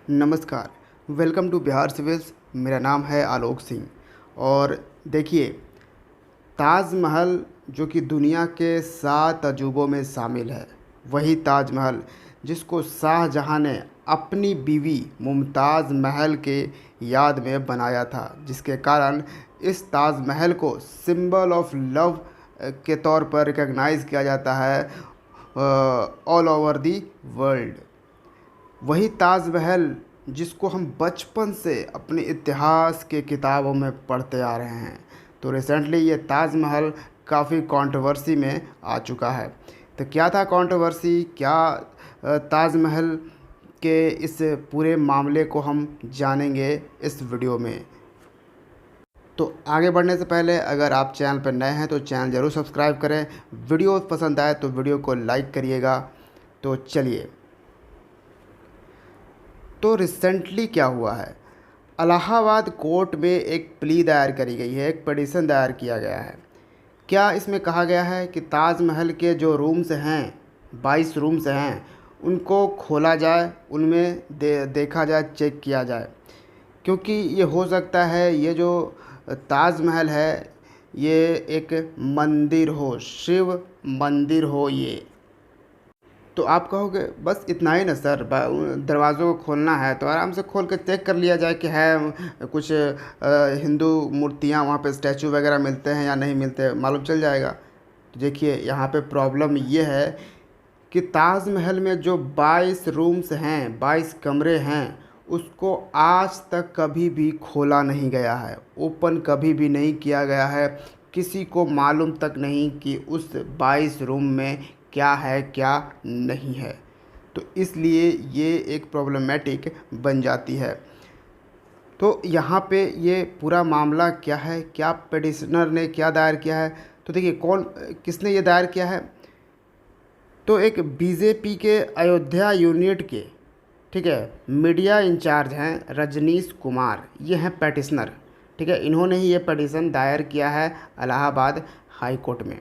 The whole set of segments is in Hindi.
नमस्कार। Welcome to Bihar civils. मेरा नाम है आलोक सिंह। और देखिए, ताजमहल जो कि दुनिया के 7 अजूबों में शामिल है, वही ताजमहल जिसको शाहजहाँ ने अपनी बीवी मुमताज़ महल के याद में बनाया था, जिसके कारण इस ताजमहल को सिंबल ऑफ लव के तौर पर रिकॉग्नाइज़ किया जाता है ऑल ओवर दी वर्ल्ड। वही ताजमहल जिसको हम बचपन से अपने इतिहास के किताबों में पढ़ते आ रहे हैं। तो रिसेंटली ये ताजमहल काफ़ी कंट्रोवर्सी में आ चुका है। तो क्या था कंट्रोवर्सी, क्या ताजमहल के इस पूरे मामले को हम जानेंगे इस वीडियो में। तो आगे बढ़ने से पहले अगर आप चैनल पर नए हैं तो चैनल ज़रूर सब्सक्राइब करें। वीडियो पसंद आए तो वीडियो को लाइक करिएगा। तो चलिए, तो रिसेंटली क्या हुआ है, इलाहाबाद कोर्ट में एक प्ली दायर करी गई है, एक पिटीशन दायर किया गया है। क्या इसमें कहा गया है कि ताजमहल के जो रूम्स हैं, 22 रूम्स हैं, उनको खोला जाए, उनमें देखा जाए, चेक किया जाए, क्योंकि ये हो सकता है ये जो ताजमहल है ये एक मंदिर हो, शिव मंदिर हो ये। तो आप कहोगे बस इतना ही ना सर, दरवाज़ों को खोलना है तो आराम से खोल के चेक कर लिया जाए कि है कुछ हिंदू मूर्तियाँ वहाँ पे, स्टैचू वगैरह मिलते हैं या नहीं मिलते, मालूम चल जाएगा। तो देखिए, यहाँ पे प्रॉब्लम ये है कि ताजमहल में जो 22 रूम्स हैं, 22 कमरे हैं, उसको आज तक कभी भी खोला नहीं गया है, ओपन कभी भी नहीं किया गया है। किसी को मालूम तक नहीं कि उस 22 रूम में क्या है क्या नहीं है। तो इसलिए ये एक प्रॉब्लमेटिक बन जाती है। तो यहाँ पे ये पूरा मामला क्या है, क्या पिटिशनर ने क्या दायर किया है। तो देखिए, किसने ये दायर किया है, तो एक बीजेपी के अयोध्या यूनिट के, ठीक है, मीडिया इंचार्ज हैं रजनीश कुमार, ये हैं पिटिशनर, ठीक है। इन्होंने ही ये पिटीशन दायर किया है इलाहाबाद हाई कोर्ट में।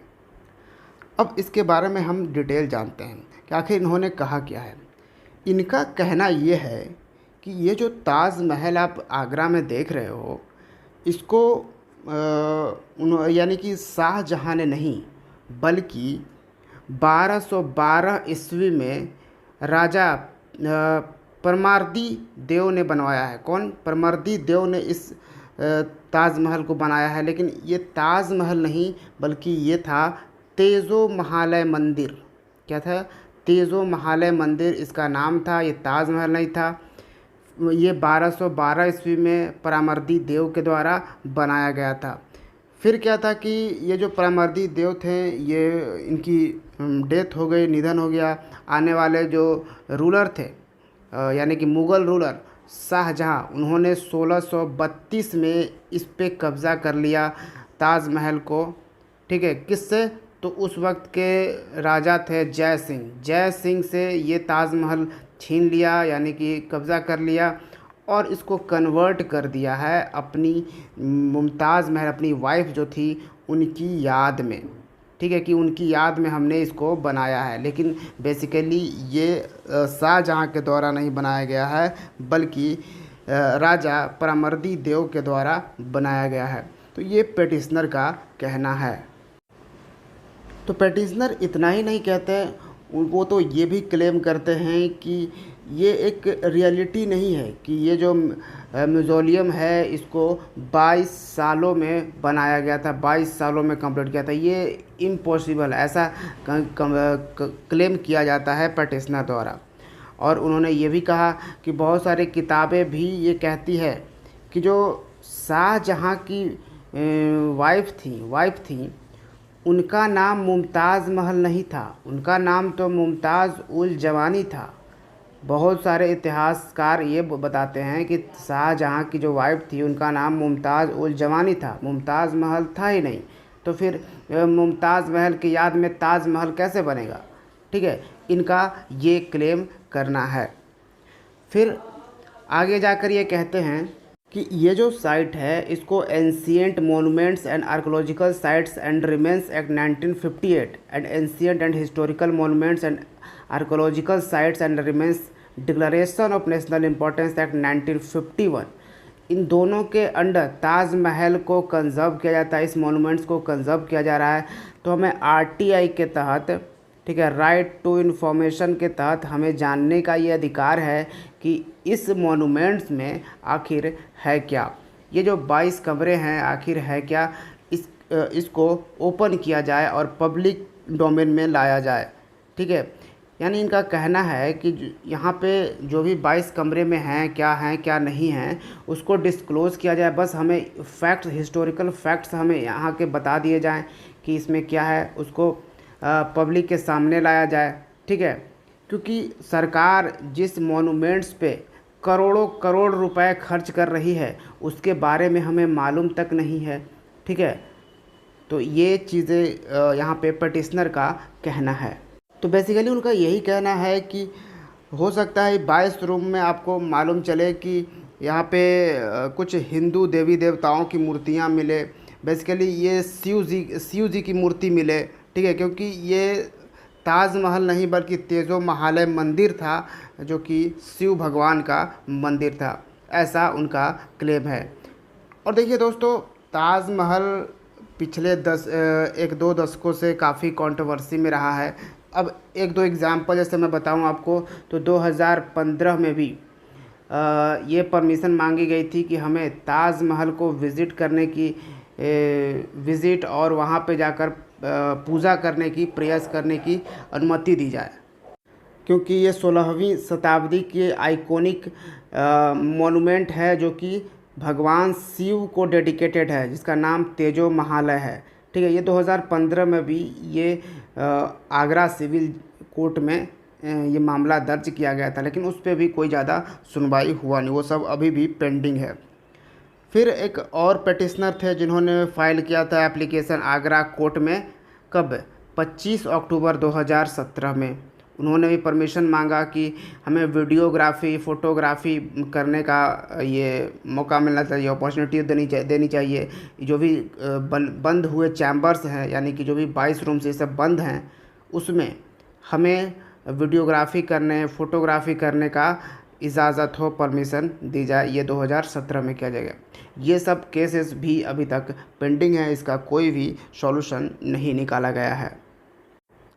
अब इसके बारे में हम डिटेल जानते हैं कि आखिर इन्होंने कहा क्या है। इनका कहना ये है कि ये जो ताजमहल आप आगरा में देख रहे हो, इसको यानी कि शाहजहाँ ने नहीं बल्कि 1212 ईस्वी में राजा परमार्दी देव ने बनवाया है। कौन? परमार्दी देव ने इस ताजमहल को बनाया है। लेकिन ये ताजमहल नहीं बल्कि ये था तेजो महालय मंदिर। क्या था? तेजो महालय मंदिर इसका नाम था, ये ताजमहल नहीं था। ये 1212 ईस्वी में परमार्दी देव के द्वारा बनाया गया था। फिर क्या था कि ये जो परमार्दी देव थे, ये इनकी डेथ हो गई, निधन हो गया। आने वाले जो रूलर थे, यानी कि मुग़ल रूलर शाहजहाँ, उन्होंने 1632 में इस पे कब्ज़ा कर लिया ताजमहल को, ठीक है। किससे? तो उस वक्त के राजा थे जय सिंह। जय सिंह से ये ताजमहल छीन लिया, यानी कि कब्ज़ा कर लिया, और इसको कन्वर्ट कर दिया है अपनी मुमताज़ महल, अपनी वाइफ जो थी, उनकी याद में, ठीक है, कि उनकी याद में हमने इसको बनाया है। लेकिन बेसिकली ये शाहजहाँ के द्वारा नहीं बनाया गया है बल्कि राजा परमार्दी देव के द्वारा बनाया गया है। तो ये पिटिशनर का कहना है। तो पिटिशनर इतना ही नहीं कहते, वो तो ये भी क्लेम करते हैं कि ये एक रियलिटी नहीं है, कि ये जो म्यूज़ियम है इसको 22 सालों में बनाया गया था, 22 सालों में कंप्लीट किया था। ये इम्पॉसिबल, ऐसा क्लेम किया जाता है पिटिशनर द्वारा। और उन्होंने ये भी कहा कि बहुत सारी किताबें भी ये कहती है कि जो शाहजहाँ की वाइफ थी उनका नाम मुमताज़ महल नहीं था, उनका नाम तो मुमताज़ उल जवानी था। बहुत सारे इतिहासकार ये बताते हैं कि शाहजहाँ की जो वाइफ थी उनका नाम मुमताज़ उल जवानी था, मुमताज़ महल था ही नहीं। तो फिर मुमताज़ महल की याद में ताज महल कैसे बनेगा, ठीक है। इनका ये क्लेम करना है। फिर आगे जाकर ये कहते हैं कि ये जो साइट है इसको ancient monuments and archaeological sites and remains act 1958 and ancient and historical monuments and archaeological sites and remains declaration of national importance act 1951, इन दोनों के अंडर ताजमहल को कंजर्व किया जाता है, इस मॉन्यूमेंट्स को कंजर्व किया जा रहा है। तो हमें आरटीआई के तहत, ठीक है, राइट टू इन्फॉर्मेशन के तहत हमें जानने का ये अधिकार है कि इस मॉन्यूमेंट्स में आखिर है क्या, ये जो 22 कमरे हैं आखिर है क्या, इसको ओपन किया जाए और पब्लिक डोमेन में लाया जाए। ठीक है, यानी इनका कहना है कि यहाँ पे जो भी 22 कमरे में हैं क्या नहीं हैं, उसको डिस्क्लोज़ किया जाए। बस हमें फैक्ट्स, हिस्टोरिकल फैक्ट्स हमें यहाँ के बता दिए जाएं कि इसमें क्या है, उसको पब्लिक के सामने लाया जाए। ठीक है, क्योंकि सरकार जिस मॉन्यूमेंट्स पे करोड़ों करोड़ रुपए खर्च कर रही है उसके बारे में हमें मालूम तक नहीं है। ठीक है, तो ये चीज़ें यहाँ पे पटिशनर का कहना है। तो बेसिकली उनका यही कहना है कि हो सकता है 22 रूम में आपको मालूम चले कि यहाँ पे कुछ हिंदू देवी देवताओं की मूर्तियाँ मिले, बेसिकली ये शिव जी की मूर्ति मिले। ठीक है, क्योंकि ये ताजमहल नहीं बल्कि तेजो महालय मंदिर था, जो कि शिव भगवान का मंदिर था, ऐसा उनका क्लेम है। और देखिए दोस्तों, ताजमहल पिछले 1-2 दशकों से काफ़ी कंट्रोवर्सी में रहा है। अब 1-2 एग्ज़ाम्पल जैसे मैं बताऊं आपको, तो 2015 में भी ये परमिशन मांगी गई थी कि हमें ताजमहल को विज़िट करने की विज़िट और वहां पे जाकर पूजा करने की, प्रेयर्स करने की अनुमति दी जाए, क्योंकि ये 16वीं शताब्दी के आइकॉनिक मॉन्यूमेंट है जो कि भगवान शिव को डेडिकेटेड है, जिसका नाम तेजो महालय है। ठीक है, ये 2015 में भी ये आगरा सिविल कोर्ट में ये मामला दर्ज किया गया था, लेकिन उस पर भी कोई ज़्यादा सुनवाई हुआ नहीं, वो सब अभी भी पेंडिंग है। फिर एक और पिटिशनर थे जिन्होंने फाइल किया था एप्लीकेशन आगरा कोर्ट में, कब, 25 अक्टूबर 2017 में। उन्होंने भी परमिशन मांगा कि हमें वीडियोग्राफी, फ़ोटोग्राफी करने का ये मौका मिलना चाहिए, अपॉर्चुनिटी देनी चाहिए। जो भी बंद हुए चैम्बर्स हैं, यानी कि जो भी 22 रूम से सब बंद हैं, उसमें हमें वीडियोग्राफी करने, फ़ोटोग्राफी करने का इजाज़त हो, परमिशन दी जाए। ये 2017 में किया जाएगा। ये सब केसेस भी अभी तक पेंडिंग है, इसका कोई भी सॉल्यूशन नहीं निकाला गया है।